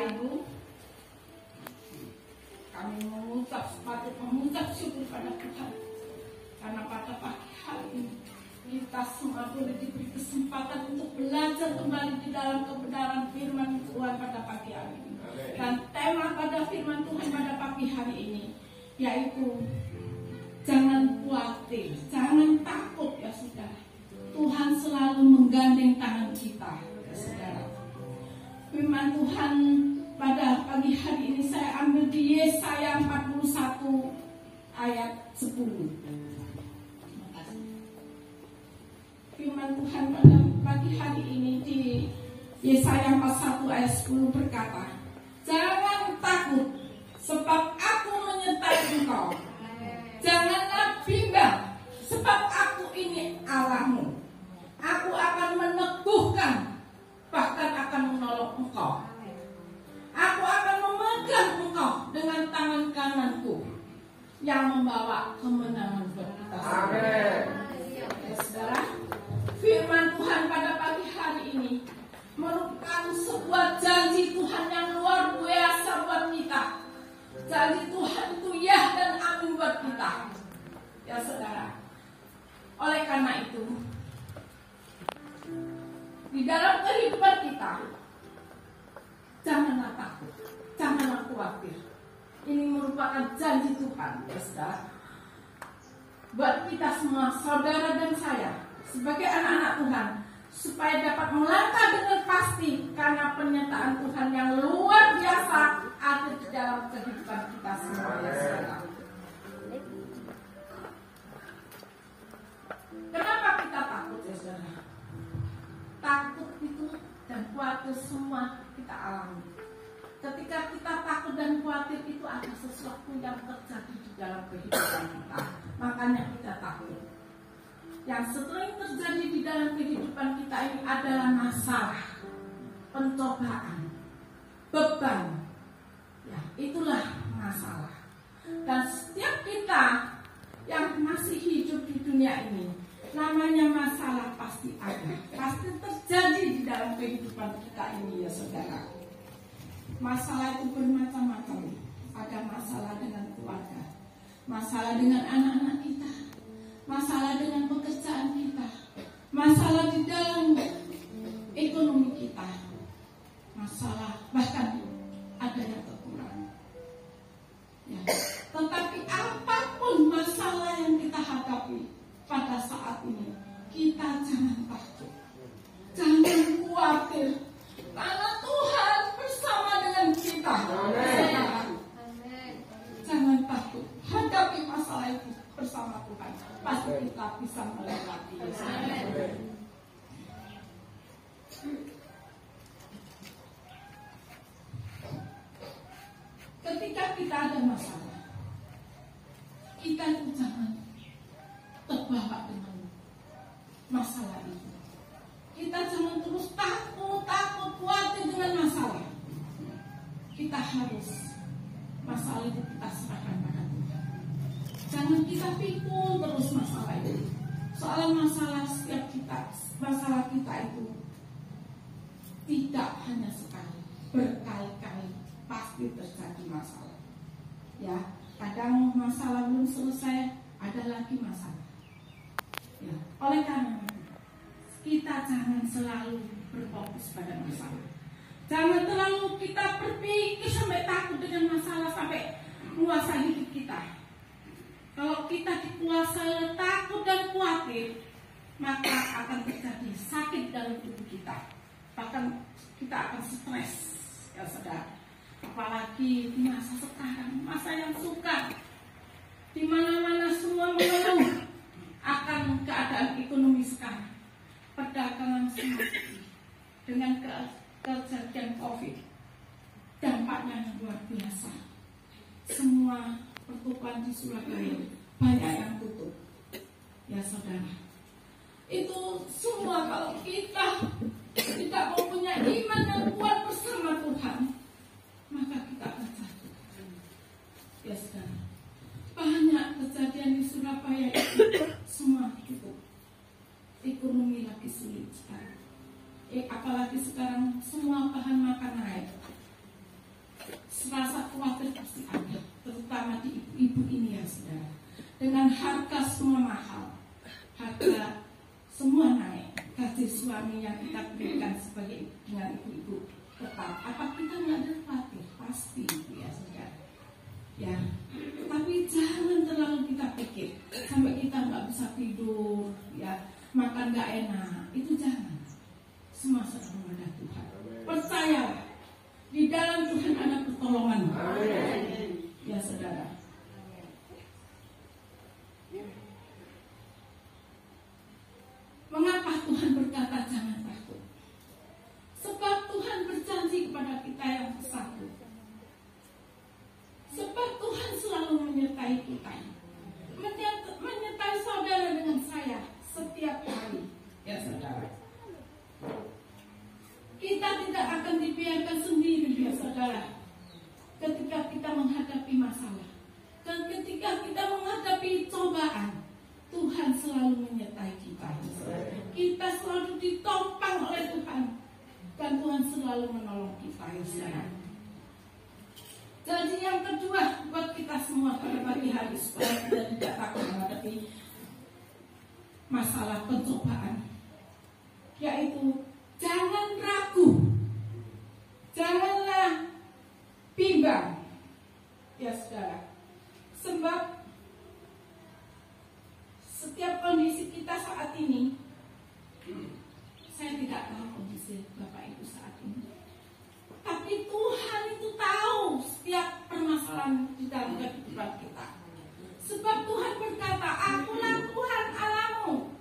Bapak Ibu, kami mengucap syukur pada Tuhan karena pada pagi hari ini kita semua boleh diberi kesempatan untuk belajar kembali di dalam kebenaran firman Tuhan pada pagi hari ini. Dan tema pada firman Tuhan pada pagi hari ini yaitu jangan khawatir, jangan takut ya saudara. Tuhan selalu menggandeng tangan kita ya saudara. Firman Tuhan pada pagi hari ini saya ambil di Yesaya 41 ayat 10. Firman Tuhan pada pagi hari ini di Yesaya 41 ayat 10 berkata, jangan takut sebab aku menyertai engkau. Janganlah bimbang sebab aku ini Allahmu. Aku akan meneguhkan, bahkan akan menolong engkau. Aku akan memegang engkau dengan tangan kananku yang membawa kemenangan buat kita. Amin. Ya, saudara, firman Tuhan pada pagi hari ini merupakan sebuah janji Tuhan yang luar biasa buat kita. Janji Tuhan itu ya dan amin buat kita. Ya saudara, oleh karena itu di dalam kehidupan kita janganlah takut, janganlah khawatir. Ini merupakan janji Tuhan ya saudara, buat kita semua, saudara dan saya sebagai anak-anak Tuhan, supaya dapat melangkah dengan pasti karena penyertaan Tuhan yang luar biasa ada di dalam kehidupan kita semua ya saudara. Kenapa kita takut ya saudara? Takut itu dan khawatir semua kita alami. Ketika kita takut dan khawatir itu ada sesuatu yang terjadi di dalam kehidupan kita, makanya kita takut. Yang sering terjadi di dalam kehidupan kita ini adalah masalah, pencobaan, beban. Ya, itulah masalah. Dan setiap kita yang masih hidup di dunia ini, namanya masalah pasti ada, pasti terjadi di dalam kehidupan kita ini ya saudara. Masalah itu bermacam-macam. Ada masalah dengan keluarga, masalah dengan anak-anak kita, masalah dengan pekerjaan kita, masalah di dalam ekonomi kita, masalah bahkan ada yang kekurangan. Ya. Tetapi apapun masalah yang kita hadapi pada saat ini, kita jangan takut, jangan khawatir, karena Tuhan bersama dengan kita. Jangan takut, hadapi masalah itu bersama Tuhan. Pasti kita bisa melewati. Ketika kita ada masalah, kita itu jangan terbawa dengan masalah itu. Kita jangan terus takut khawatir dengan masalah. Kita harus masalah itu kita serahkan pada Tuhan. Jangan kita pikul terus masalah itu. Soal masalah setiap kita, masalah kita itu tidak hanya sekali, berkali-kali pasti terjadi masalah. Ya, kadang masalah belum selesai, ada lagi masalah. Ya, oleh karena itu, kita jangan selalu berfokus pada masalah. Jangan terlalu kita berpikir sampai takut dengan masalah sampai menguasai hidup kita. Kalau kita dikuasai takut dan khawatir, maka akan terjadi sakit dalam tubuh kita. Bahkan kita akan stres, ya saudara. Apalagi di masa sekarang, masa yang sukar, di mana-mana semua mengeluh akan keadaan ekonomi sekarang. Perdagangan semua dengan kejadian COVID, dampaknya luar biasa. Semua pertukaran di Surabaya banyak yang tutup, ya saudara. Itu semua kalau kita tidak mempunyai iman yang kuat bersama Tuhan, maka kita akan jatuh. Ya saudara, banyak kejadian di Surabaya itu semua tutup. Ekonomi lagi sulit sekarang. Apalagi sekarang semua bahan makan naik. percaya di dalam Tuhan ada pertolongan. Ya saudara. Mengapa Tuhan berkata jangan takut? Sebab Tuhan berjanji kepada kita yang bersatu. Sebab Tuhan selalu menyertai kita, menyertai saudara dengan saya setiap hari. Ya saudara, kita tidak akan dibiarkan sendiri ya saudara. Ketika kita menghadapi masalah dan ketika kita menghadapi cobaan, Tuhan selalu menyertai kita. Kita selalu ditopang oleh Tuhan dan Tuhan selalu menolong kita ya saudara. Jadi yang kedua buat kita semua pada pagi hari supaya kita tidak takut menghadapi masalah pencobaan, yaitu jangan ragu, janganlah bimbang, ya saudara. Sebab setiap kondisi kita saat ini, saya tidak tahu kondisi Bapak Ibu saat ini, tapi Tuhan itu tahu setiap permasalahan di dalam kehidupan kita. Sebab Tuhan berkata, Akulah Tuhan Allahmu.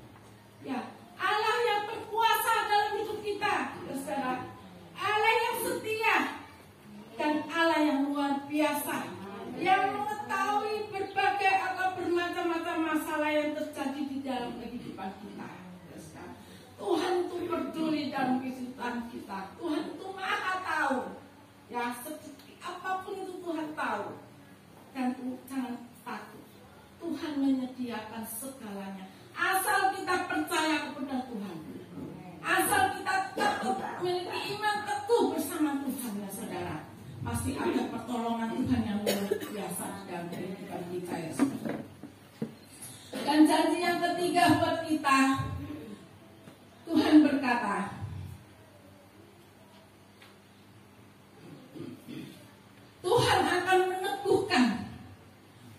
Ya, Allah yang berkuasa dalam hidup kita, ya saudara. Allah yang setia dan Allah yang luar biasa, yang mengetahui berbagai atau bermacam-macam masalah yang terjadi di dalam kehidupan kita. Ya saudara. Tuhan itu peduli dalam kehidupan kita. Tuhan itu maha tahu. Ya, apapun itu Tuhan tahu. Dan jangan takut. Tuhan menyediakan segalanya. Asal kita percaya kepada Tuhan. Asal kita tetap memiliki iman teguh bersama Tuhan ya saudara. Pasti ada pertolongan Tuhan yang luar biasa dalam kehidupan kita ya saudara. Dan janji yang ketiga buat kita, Tuhan berkata, Tuhan akan meneguhkan,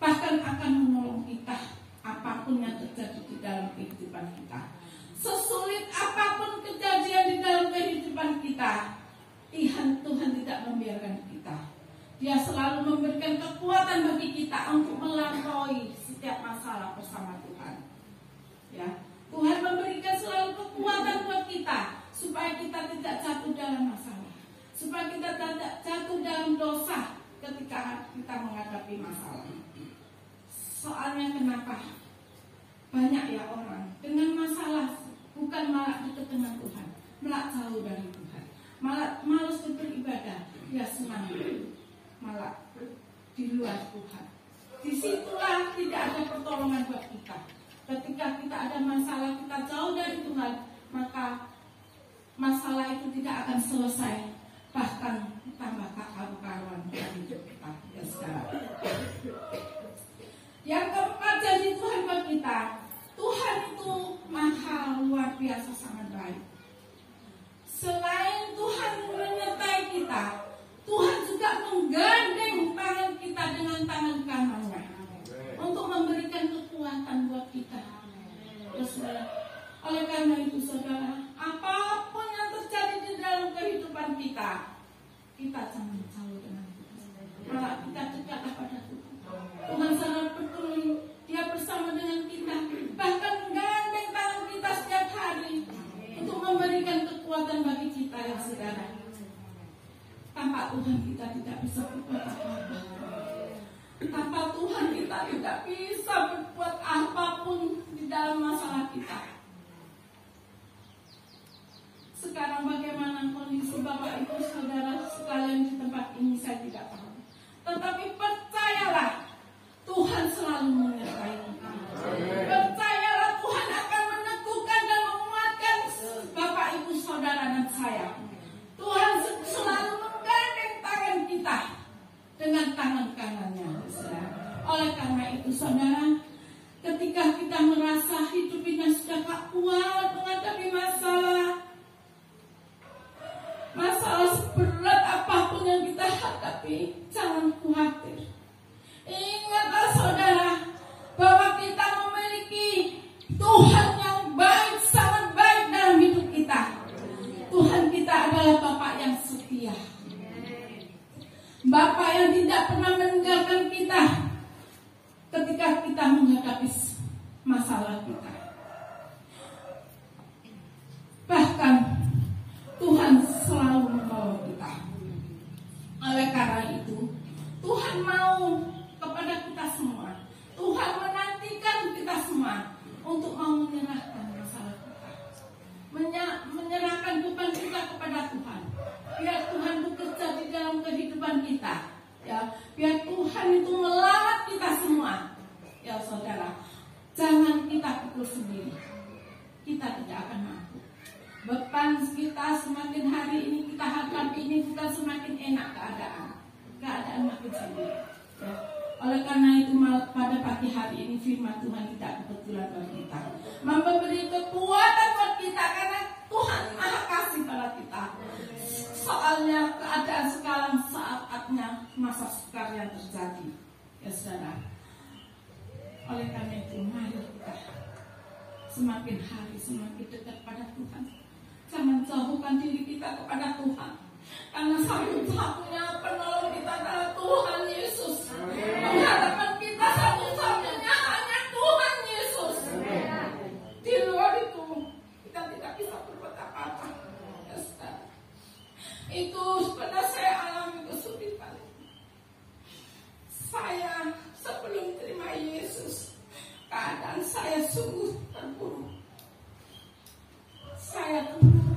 bahkan akan menolong kita apapun yang terjadi di dalam kehidupan kita. Sesulit apapun kejadian di dalam kehidupan kita, Tuhan tidak membiarkan kita. Dia selalu memberikan kekuatan bagi kita untuk melampaui setiap masalah bersama Tuhan. Ya, Tuhan memberikan selalu kekuatan buat kita supaya kita tidak jatuh dalam masalah, supaya kita tidak jatuh dalam dosa ketika kita menghadapi masalah. Soalnya kenapa? Banyak ya orang dengan masalah bukan malah dekat dengan Tuhan, malah jauh dari Tuhan, malah malas beribadah, dia senang malah di luar Tuhan. Disitulah tidak ada pertolongan buat kita. Ketika kita ada masalah, kita jauh dari Tuhan, maka masalah itu tidak akan selesai, bahkan tambah karuan dari hidup kita ya sekarang. Yang keempat, janji Tuhan buat kita, Tuhan itu maha luar biasa sangat baik. Selain Tuhan menyertai kita, Tuhan juga menggandeng tangan kita dengan tangan kanannya untuk memberikan kekuatan buat kita. Ya, saudara. Oleh karena itu saudara, apapun yang terjadi di dalam kehidupan kita, kita jangan jauh dengan Tuhan, malah kita dekatlah pada Tuhan. Tuhan sangat peduli, Dia bersama dengan kita, bahkan menggandeng tangan kita setiap hari untuk memberikan kekuatan bagi kita ya saudara. Tanpa Tuhan kita tidak bisa berbuat apa-apa. Tanpa Tuhan kita tidak bisa berbuat apapun di dalam masalah kita. Sekarang bagaimana kondisi Bapak Ibu Saudara sekalian di tempat ini saya tidak tahu. Tetapi percayalah, Tuhan selalu menyertai kita. Percayalah, Tuhan akan meneguhkan dan menguatkan Bapak Ibu Saudara dan saya. Tuhan selalu menggandeng tangan kita dengan tangan kanannya. Oleh karena itu saudara, ketika kita merasa hidup kita sudah tak kuat menghadapi masalah, itu melawat kita semua. Ya saudara, jangan kita pikul sendiri. Kita tidak akan mampu. Beban kita semakin hari ini kita hadapi ini bukan semakin enak keadaan makin sulit. Ya. Oleh karena itu pada pagi hari ini firman Tuhan tidak kebetulan bagi kita, memberi kekuatan buat kita karena Tuhan Maha Kasih pada kita. Soalnya keadaan sekarang saatnya masa sukar yang terjadi, ya saudara. Oleh karena itu mari kita semakin hari semakin dekat pada Tuhan. Jangan jauhkan diri kita kepada Tuhan, karena satu-satunya penolong kita adalah Tuhan Yesus. Pengharapan kita satu-satunya hanya Tuhan Yesus. Di luar itu kita tidak bisa berbuat apa-apa. Ya, saudara. Itu pernah saya alami kesulitan. Saya sebelum terima Yesus, keadaan saya sungguh terpuruk. Saya dulu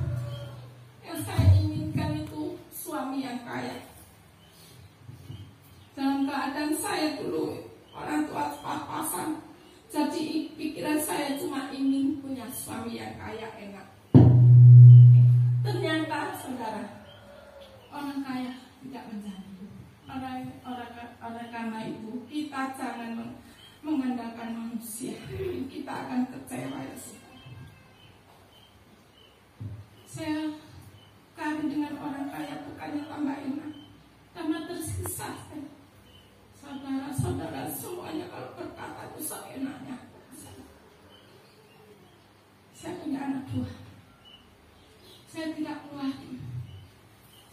yang saya inginkan itu suami yang kaya. Dalam keadaan saya dulu orang tua pas-pasan, jadi pikiran saya cuma ingin punya suami yang kaya enak. Ternyata saudara, orang kaya tidak menjadi. Oleh karena itu kita jangan mengandalkan manusia, kita akan kecewa ya saudara. Saya kawin dengan orang kaya bukannya tambah enak, tambah tersiksa. Saudara-saudara semuanya kalau berkata itu seenaknya. Saya punya anak dua, saya tidak kuat.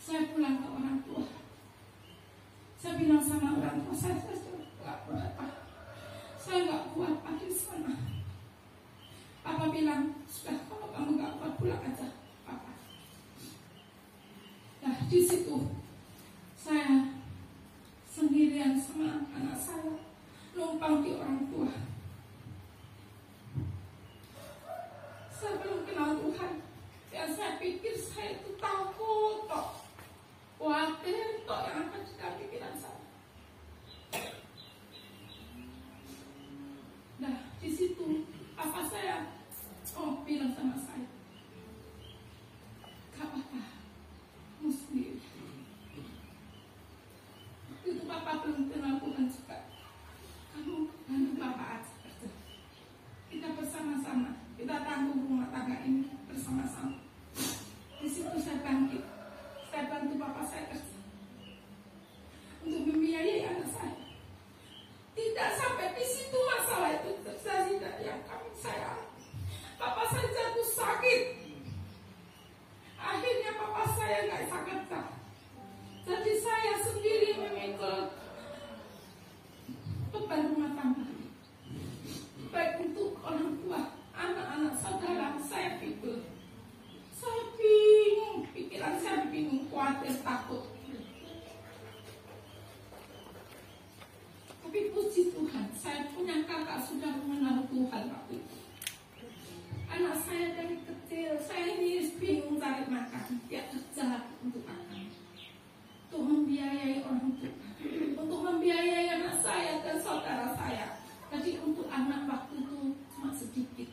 Saya pulang ke orang tua, saya bilang sama orang tua saya nggak kuat, saya nggak kuat di sana. Papa bilang, sudah kalau kamu nggak kuat pulang aja. Nah, di situ saya sendirian sama anak saya, numpang di orang tua. Saya belum kenal Tuhan. Ya, saya pikir saya itu takut kok, khawatir kok yang akan dalam pikiran saya. Nah, di situ apa saya bilang sama saya, gak apa-apa, sendiri. Itu Papa belum kenal Tuhan juga. Kamu bantu Papa aja kerja. Kita bersama-sama, kita tanggung rumah tangga ini bersama-sama. Di situ saya bangkit, saya bantu Papa saya kerja untuk membiayai anak saya. Tidak sampai di situ masalah itu terjadi yang kami saya. Papa saya jatuh sakit. Akhirnya papa saya nggak bisa kerja, jadi saya sendiri memikul beban rumah tangga, baik untuk orang tua, anak-anak saudara. Saya pikul, saya bingung, pikiran saya bingung, khawatir, takut. Tapi puji Tuhan, saya punya kakak sudah mengenal Tuhan waktu itu. Anak saya dari kecil, saya ini bingung cari makan, dia kerja untuk makan, untuk membiayai orang tua, untuk membiayai anak saya dan saudara saya. Jadi untuk anak waktu itu cuma sedikit.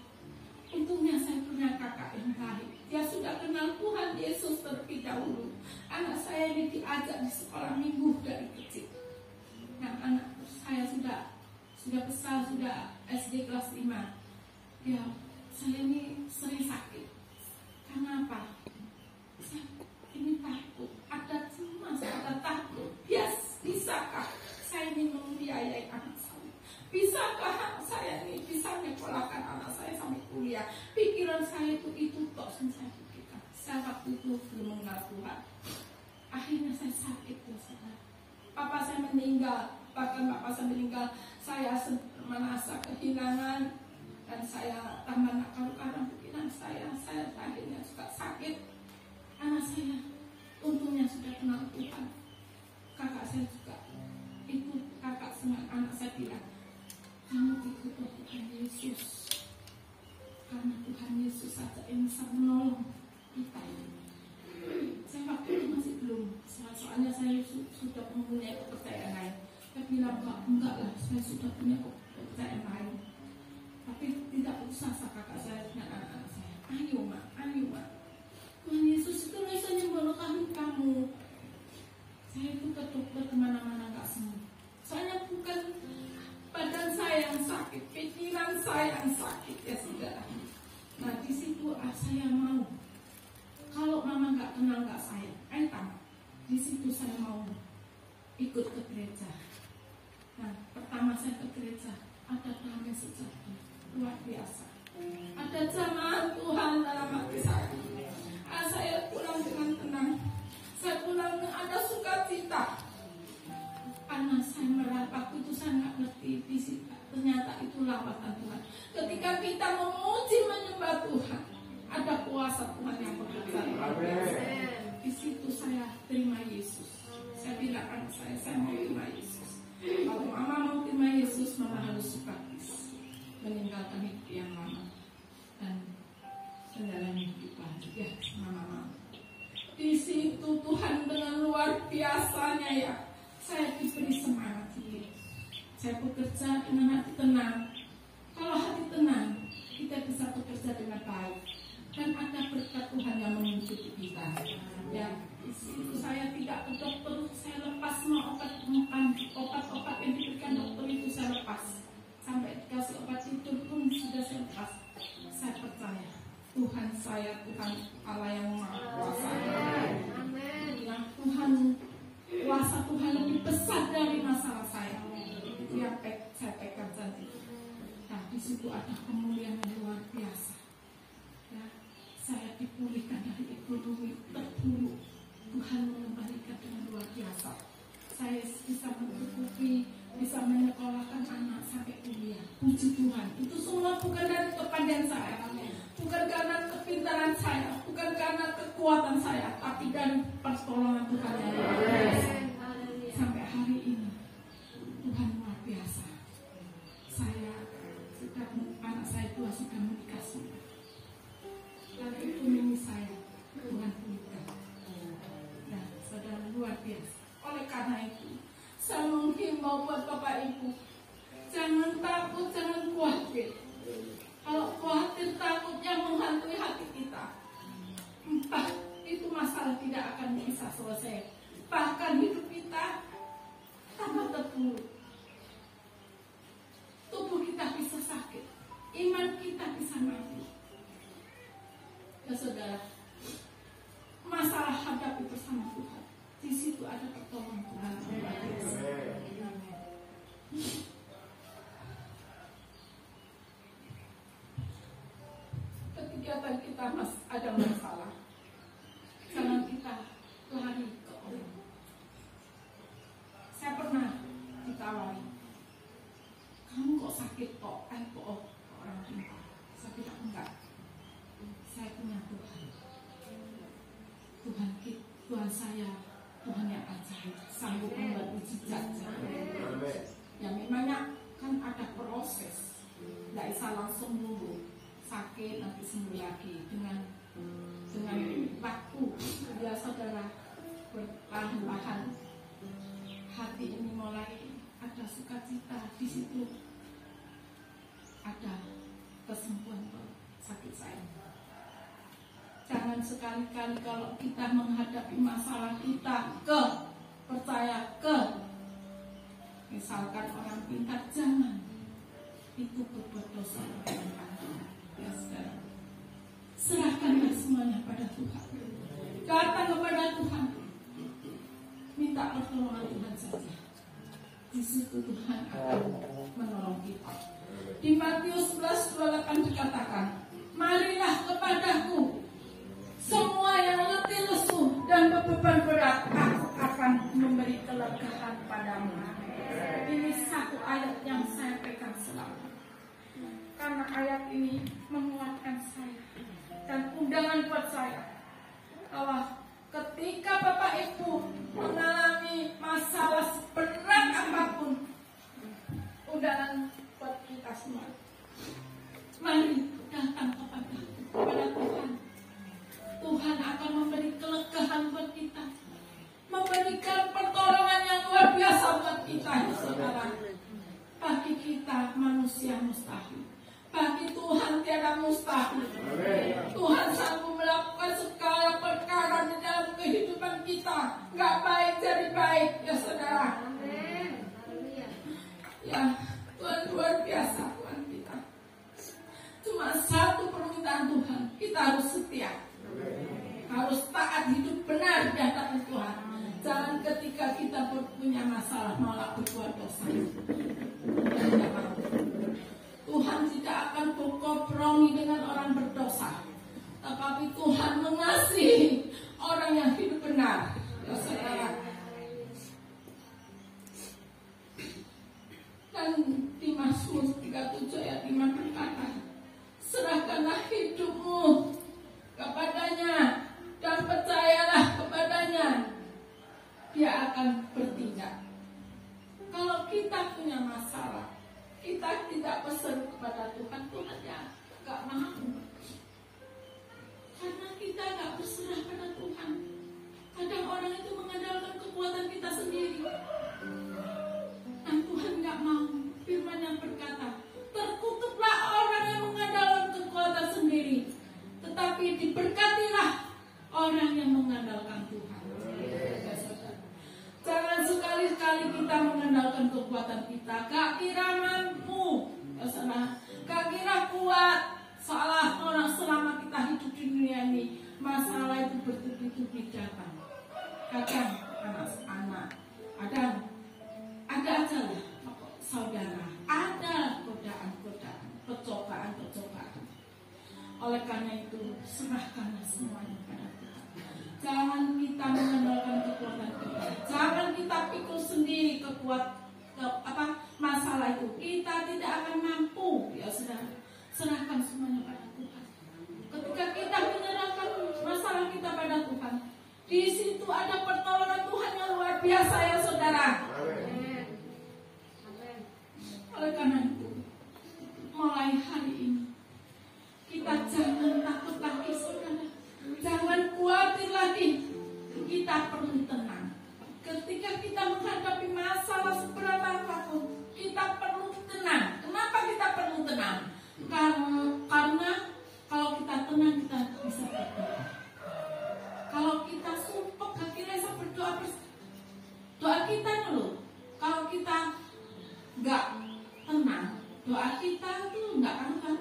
Untungnya saya punya kakak yang baik, dia sudah kenal Tuhan Yesus terlebih dahulu. Anak saya ini diajak di sekolah minggu dari kecil. Nah, anak saya sudah besar, sudah SD kelas 5. Ya, saya ini sering sakit. Karena apa? Saya ini takut, ada cemas, ada takut. Bisakah saya ini membiayai anak saya? Bisakah saya ini bisa menyekolahkan anak saya sampai kuliah? Pikiran saya itu tok yang saya pikirkan. Saya waktu itu belum mengenal Tuhan. Akhirnya saya sakit, ya saudara. Papa saya meninggal, bahkan papa saya meninggal, saya merasa kehilangan. Dan saya tambah nakal-nakal pikiran saya akhirnya juga sakit. Anak saya untungnya sudah kenal Tuhan. Kakak saya juga, itu kakak sama anak saya bilang, kamu ikut Tuhan Yesus, karena Tuhan Yesus saja yang bisa menolong kita. Saya waktu itu masih belum, soalnya saya sudah mempunyai kepercayaan lain. Saya bilang enggak lah, saya sudah punya kepercayaan lain. Tapi tidak usah kakak saya dengan anak-anak saya. Ayo mak, Tuhan Yesus itu bisa nyembuhkan kamu. Saya itu ke dokter kemana-mana nggak sembuh. Soalnya bukan badan saya yang sakit, pikiran saya yang sakit, ya sudah. Nah di situ saya mau. Kalau mama nggak kenal nggak saya, di situ saya mau ikut ke gereja. Nah pertama saya ke gereja, ada damai sejati luar biasa. Ada jamaah Tuhan dalam hati saya. Saya pulang dengan tenang. Saya pulang ada sukacita. Karena saya merasa itu saya nggak ngerti fisika. Ternyata itu lawatan Tuhan. Ketika kita memuji menyembah Tuhan, ada kuasa Tuhan yang bekerja. Di situ saya terima Yesus. Saya bilang anak saya mau terima Yesus. Kalau mama mau terima Yesus, mama harus sukacita meninggalkan hidup yang lama dan menjalani hidup baru. Ya, mama. Di situ Tuhan dengan luar biasanya ya, saya diberi semangat ini. Saya bekerja dengan hati tenang. Kalau hati tenang, kita bisa bekerja dengan baik dan ada berkat Tuhan yang mengikuti kita. Ya, di situ saya tidak ke dokter, saya lepas semua obat-obat yang diberikan dokter itu saya lepas. Sampai dikasih obat tidur pun sudah saya lepas. Saya percaya Tuhan saya, Tuhan Allah yang Maha Kuasa. Yang Tuhan, kuasa Tuhan lebih besar dari masalah saya. Itu yang saya pegang janji. Nah di situ ada kemuliaan yang luar biasa. Ya, saya dipulihkan dari ekonomi terpuruk. Tuhan mengembalikan dengan luar biasa. Saya bisa mencukupi, bisa menyekolahkan anak sampai kuliah. Puji Tuhan. Itu semua bukan dari kepandaian saya, bukan karena kepintaran saya, bukan karena kekuatan saya, tapi dari pertolongan Tuhan. Sampai hari ini Tuhan luar biasa. Anak saya dua sudah menikah semua. Dan itu mimi saya Tuhan pulihkan. Nah, saudara luar biasa. Oleh karena itu, saya menghimbau buat Bapak Ibu, jangan takut, jangan khawatir. Kalau khawatir, takut yang menghantui hati kita, entah itu masalah tidak akan bisa selesai. Bahkan hidup kita tambah terpuruk. Tubuh kita bisa sakit, iman kita bisa mati. Ya saudara, masalah hadapi bersama Tuhan. Di situ ada pertolongan Tuhan. Ketika kita ada masalah, jangan kita lari ke orang. Saya pernah ditawari, kamu kok sakit kok, orang pintar. Saya bilang enggak. Saya punya Tuhan. Tuhan saya, Tuhan yang ajaib, sanggup membuat mujizat. Ya memangnya kan ada proses, tidak bisa langsung dulu sakit nanti sembuh lagi dengan waktu. Ya saudara, perlahan-lahan hati ini mulai ada sukacita. Di situ ada kesembuhan sakit saya. Jangan sekali-kali kalau kita menghadapi masalah kita percaya misalkan orang pintar, jangan itu berbuat dosa. Ya saudara, serahkanlah semuanya pada Tuhan. Datang kepada Tuhan, minta pertolongan Tuhan saja. Di situ Tuhan akan menolong kita. Di Matius 11:28 dikatakan, marilah kepadaku semua yang letih lesu dan beban berat, aku akan memberi kelegaan padamu. Ini satu ayat yang saya pegang selalu, karena ayat ini menguatkan saya dan undangan buat saya bahwa ketika Bapak Ibu mengalami masalah seberat apapun, undangan buat kita semua, mari datang kepada Tuhan. Tuhan akan memberi kelegaan buat kita, memberikan pertolongan yang luar biasa buat kita, saudara. yang mustahil. Bagi Tuhan tiada mustahil. Tuhan sanggup melakukan segala perkara di dalam kehidupan kita. Gak baik jadi baik, ya saudara. Ya, Tuhan luar biasa, Tuhan kita. Cuma satu permintaan Tuhan, kita harus setia. Harus taat, hidup benar di hadapan Tuhan. Jangan ketika kita punya masalah malah berbuat dosa. Tuhan tidak akan berkompromi dengan orang berdosa, tetapi Tuhan mengasihi orang yang hidup benar. Ya, saudara. Dan di Mazmur 37 ayat 5 berkata, serahkanlah hidupmu kepadanya dan percayalah kepadanya, dia akan bertindak. Kalau kita punya masalah, kita tidak pesan kepada Tuhan, Tuhan ya gak mau. Karena kita gak berserah pada Tuhan. Kadang orang itu mengandalkan kekuatan kita sendiri. Dan Tuhan gak mau. Firman yang berkata, terkutuklah orang yang mengandalkan kekuatan sendiri, tetapi diberkatilah orang yang mengandalkan Tuhan. Jangan sekali-kali kita mengandalkan kekuatan kita. Gak kira mampu, ya saudara. Gak kira kuat. Salah orang selama kita hidup di dunia ini. Masalah itu bertubi-tubi datang. Kadang anak-anak, ada aja lah saudara. Ada godaan-godaan, percobaan-percobaan. Oleh karena itu, serahkanlah semuanya pada Tuhan. Jangan kita mengandalkan kekuatan kita. Jangan kita pikul sendiri masalah itu. Kita tidak akan mampu. Ya saudara, serahkan semuanya pada Tuhan. Ketika kita menyerahkan masalah kita pada Tuhan, di situ ada pertolongan Tuhan yang luar biasa, ya saudara. Oleh karena itu, mulai hari ini kita jangan takut lagi, saudara. Jangan khawatir lagi. Kita perlu tenang. Ketika kita menghadapi masalah seberat apapun, kita perlu tenang. Kenapa kita perlu tenang? Karena kalau kita tenang, kita bisa berdoa. Kalau kita sumpah, kita bisa berdoa. Doa kita dulu. Kalau kita nggak tenang, doa kita itu nggak akan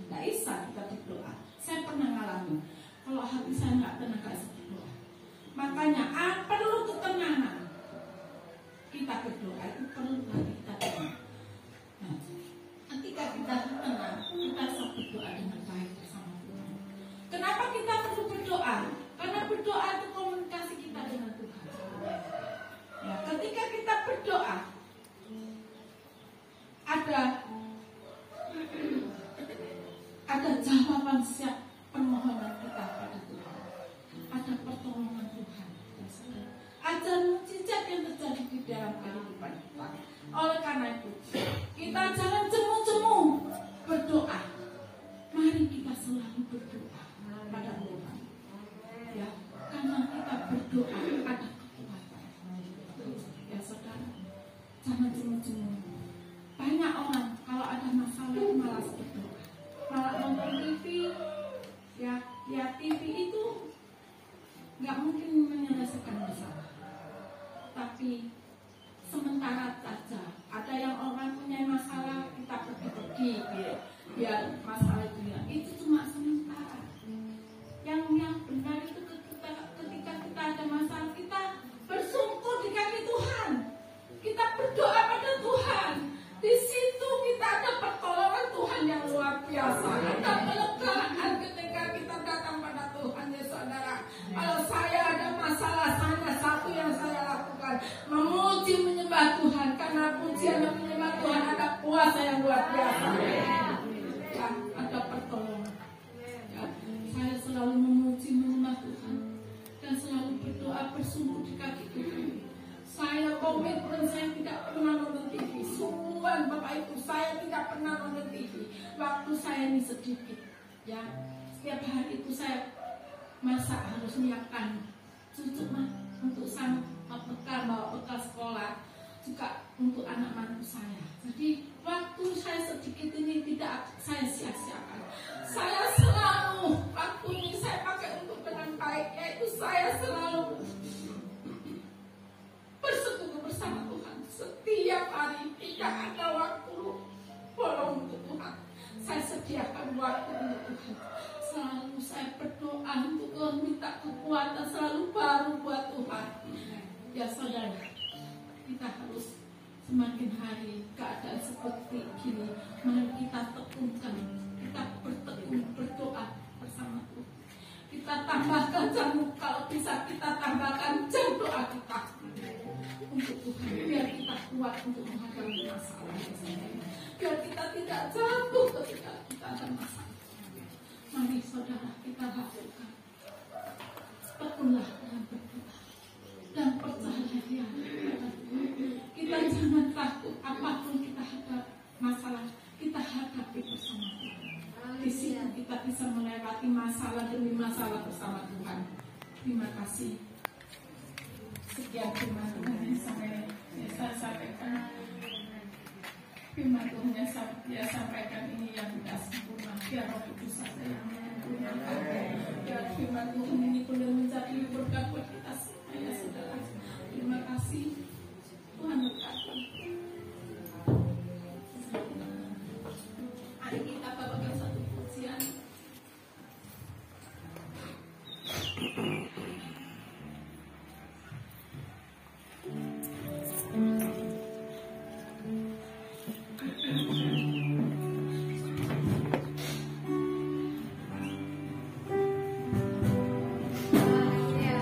nggak bisa kita berdoa. Saya pernah ngalamin. Kalau hati saya nggak tenang, nggak bisa berdoa. Makanya perlu ketenangan. Kita berdoa itu perlu kita tenang. Nah, ketika kita tenang, kita bisa berdoa dengan baik bersama Tuhan. Kenapa kita perlu berdoa? Karena berdoa itu komunikasi kita dengan Tuhan. Ya, ketika kita berdoa, ada jawaban siap permohonan kita pada Tuhan. Ada pertolongan Tuhan. Ada mukjizat yang terjadi di dalam kehidupan kita. Oleh karena itu, kita jangan jemu-jemu berdoa. Mari kita selalu berdoa pada Tuhan. Ya, karena kita berdoa ada kekuatan. Ya saudara, jangan jemu-jemu. Banyak orang kalau ada masalah malas berdoa, malah nonton TV. Ya, TV itu nggak mungkin menyelesaikan masalah. Tapi sementara saja. Ada yang orang punya masalah, kita pergi biar masalah itu ya. Itu cuma sementara. Yang benar itu ketika kita ada masalah, kita bersungkur di kaki Tuhan. Kita berdoa pada Tuhan. Di situ kita ada pertolongan Tuhan yang luar biasa. Ada pelegaan ketika kita datang pada Tuhan, ya saudara. Kalau saya ada masalah, hanya satu yang saya lakukan, memuji menyembah Tuhan. Karena pujian dan menyembah Tuhan ada kuasa yang luar biasa. Ya, ada pertolongan. Ya, saya selalu memuji menyembah Tuhan dan selalu berdoa bersungguh di kaki Tuhan. Saya komitmen, saya tidak pernah nonton TV. Sungguhan Bapak Ibu, saya tidak pernah nonton TV. Waktu saya ini sedikit, ya. Setiap hari itu saya masak, harus menyiapkan cucu untuk bawa bekal sekolah, juga untuk anak mantu saya. Jadi waktu saya sedikit Semakin hari keadaan seperti ini, mari kita tekunkan, kita berdoa bersama Tuhan. Kita tambahkan jam, kalau bisa kita tambahkan jam doa kita untuk Tuhan, biar kita kuat untuk menghadapi masalah. Biar kita tidak jatuh ketika kita ada masalah. Mari saudara kita lakukan. Tekunlah dengan berdoa dan percaya dia. Kita jangan takut apapun kita hadapi masalah, kita hadapi bersama Tuhan. Di sini kita bisa melewati masalah demi masalah bersama Tuhan. Terima kasih. Sekian firman Tuhan yang saya sampaikan. Firman Tuhan yang saya sampaikan ini yang tidak sempurna, biar Roh Kudus saja yang menyempurnakan. Biar firman Tuhan ini boleh menjadi berkat buat kita semua ya saudara. Terima kasih. Tuhan berkati. Mari kita bawakan satu pujian. Ya,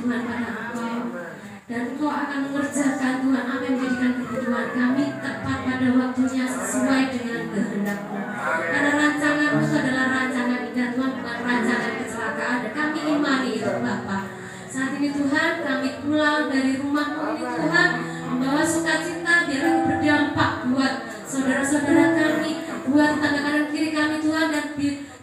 Tuhan pada Engkau, dan Engkau akan mengerjakan Tuhan apa yang menjadikan kebutuhan kami tepat pada waktunya sesuai dengan kehendak-Mu. Karena rancangan-Mu adalah rancangan indah Tuhan, bukan rancangan kecelakaan, dan kami imani itu Bapa. Saat ini Tuhan kami pulang dari rumah-Mu ini Tuhan, membawa sukacita biar itu berdampak buat saudara-saudara kami, buat tetangga kanan kiri kami Tuhan, dan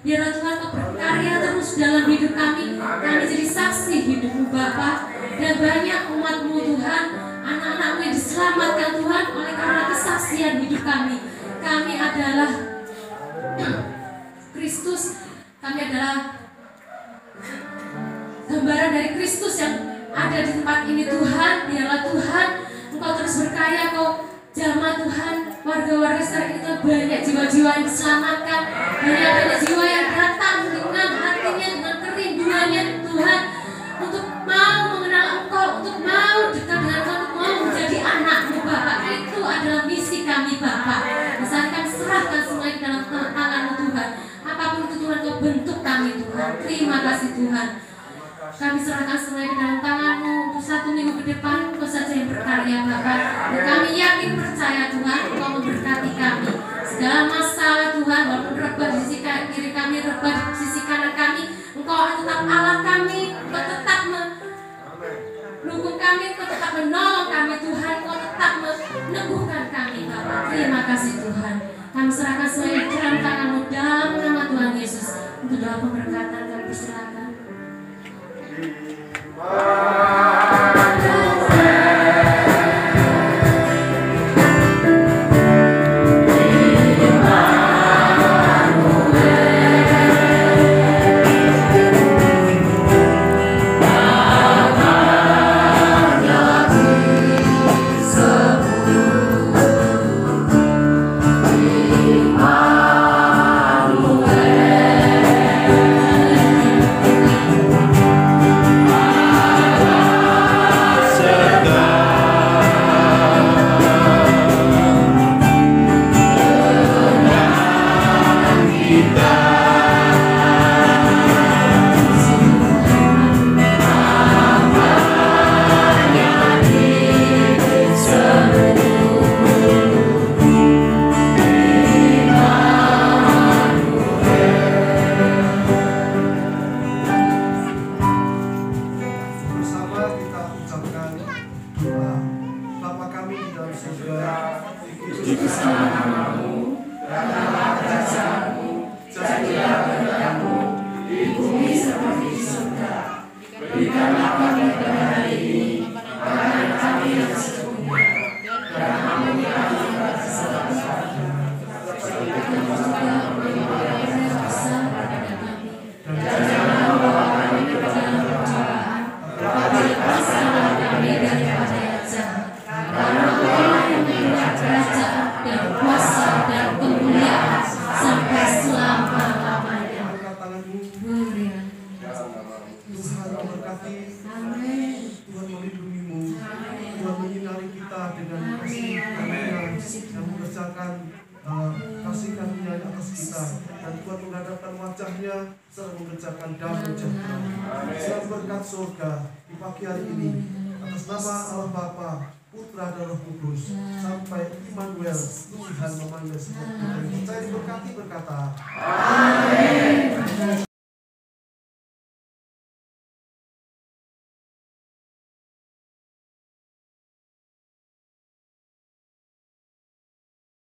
biarlah Tuhan Kau berkarya terus dalam hidup kami. Kami jadi saksi hidup-Mu Bapa, dan banyak umat-Mu Tuhan, anak-anak-Mu yang diselamatkan Tuhan oleh karena kesaksian hidup kami. Kami adalah Kristus, kami adalah gambaran dari Kristus yang ada di tempat ini Tuhan. Biarlah Tuhan Engkau terus berkarya, Kau jamah Tuhan warga-warga sekarang itu banyak jiwa-jiwa yang diselamatkan, banyak jiwa yang datang dengan hatinya, dengan kerinduannya Tuhan, untuk mau mengenal Engkau, untuk mau dekat dengan Engkau, untuk mau menjadi anak-Mu Bapak. Itu adalah misi kami Bapak. Saat kami serahkan semuanya dalam tangan-Mu Tuhan. Apapun itu Tuhan Kau bentuk kami Tuhan. Terima kasih Tuhan. Kami serahkan semuanya ke dalam tangan-Mu. Untuk 1 minggu ke depan Engkau saja yang berkarya Bapak. Dan kami yakin percaya Tuhan Engkau memberkati kami. Segala masalah Tuhan, walaupun rebah di sisi kiri kami, rebah di sisi kanan kami, Engkau tetap Allah kami. Engkau tetap mendukung kami, Engkau tetap menolong kami Tuhan. Engkau tetap meneguhkan kami Bapak. Terima kasih Tuhan. Kami serahkan semuanya ke dalam tangan-Mu dalam nama Tuhan Yesus. Untuk doa pemberkatan kami persilakan. Tuhan memanggil semua kita yang percaya diberkati berkata, amin.